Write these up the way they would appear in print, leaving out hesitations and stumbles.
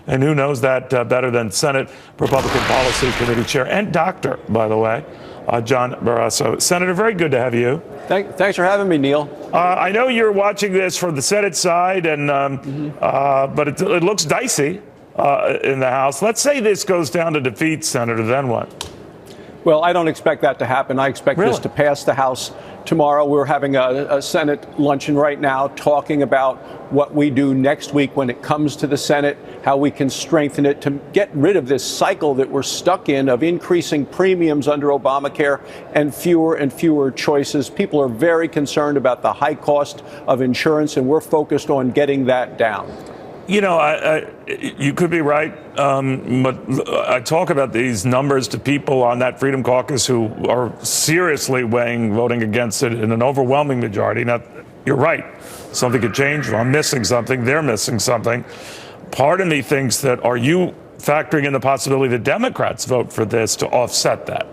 And who knows that better than Senate Republican Policy Committee Chair and doctor, by the way, John Barrasso. Senator, very good to have you. Thanks for having me, Neil. I know you're watching this from the Senate side, and but it looks dicey in the House. Let's say this goes down to defeat, Senator, then what? Well, I don't expect that to happen. I expect this to pass the House tomorrow. We're having a Senate luncheon right now talking about what we do next week when it comes to the Senate, how we can strengthen it to get rid of this cycle that we're stuck in of increasing premiums under Obamacare and fewer choices. People are very concerned about the high cost of insurance, and we're focused on getting that down. You know, you could be right, but I talk about these numbers to people on that Freedom Caucus who are seriously voting against it in an overwhelming majority. Now, you're right. Something could change. I'm missing something. They're missing something. Part of me thinks that, are you factoring in the possibility that Democrats vote for this to offset that?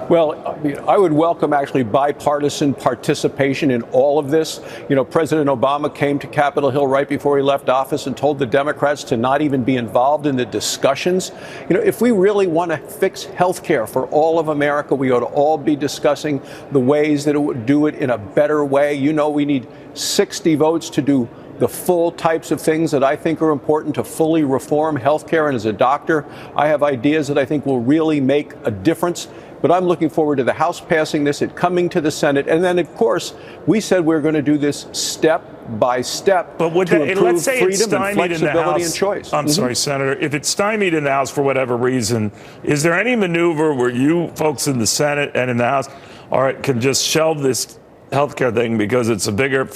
Well, I would welcome actually bipartisan participation in all of this. You know, President Obama came to Capitol Hill right before he left office and told the Democrats to not even be involved in the discussions. You know, if we really want to fix health care for all of America, we ought to all be discussing the ways that it would do it in a better way. You know, we need 60 votes to do the full types of things that I think are important to fully reform healthcare. And as a doctor, I have ideas that I think will really make a difference. But I'm looking forward to the House passing this, it coming to the Senate. And then, of course, we said we're going to do this step by step to improve let's say freedom and flexibility and choice. I'm sorry, Senator. If it's stymied in the House for whatever reason, is there any maneuver where you folks in the Senate and in the House can just shelve this health care thing because it's a bigger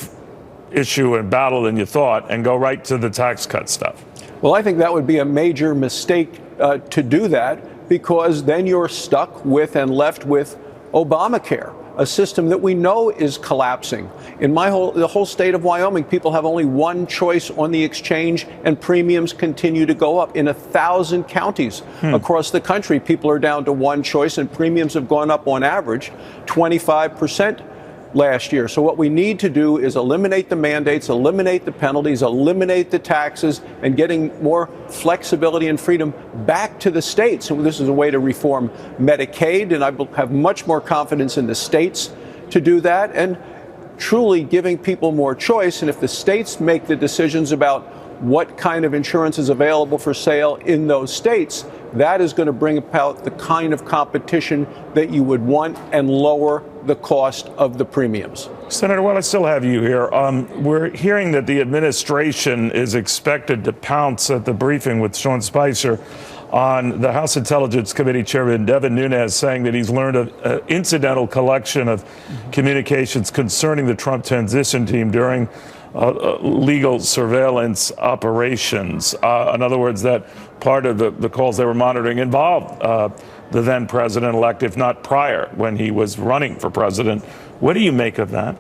issue and battle than you thought and go right to the tax cut stuff? Well, I think that would be a major mistake to do that, because then you're stuck with and left with Obamacare, a system that we know is collapsing. In the whole state of Wyoming, people have only one choice on the exchange, and premiums continue to go up. In 1,000 counties across the country, people are down to one choice, and premiums have gone up on average 25% last year. So what we need to do is eliminate the mandates, eliminate the penalties, eliminate the taxes, and getting more flexibility and freedom back to the states. And this is a way to reform Medicaid, and I have much more confidence in the states to do that, and truly giving people more choice. And if the states make the decisions about what kind of insurance is available for sale in those states, that is going to bring about the kind of competition that you would want and lower the cost of the premiums. Senator, while I still have you here, we're hearing that the administration is expected to pounce at the briefing with Sean Spicer on the House Intelligence Committee Chairman Devin Nunes saying that he's learned an incidental collection of communications concerning the Trump transition team during legal surveillance operations. In other words, that part of the calls they were monitoring involved the then president-elect, if not prior, when he was running for president. What do you make of that?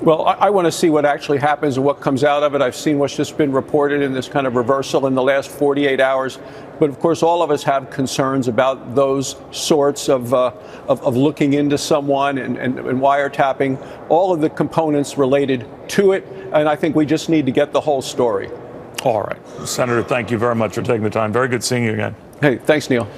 Well, I want to see what actually happens and what comes out of it. I've seen what's just been reported in this kind of reversal in the last 48 hours. But of course, all of us have concerns about those sorts of looking into someone and wiretapping, all of the components related to it. And I think we just need to get the whole story. All right. Senator, thank you very much for taking the time. Very good seeing you again. Hey, thanks, Neil.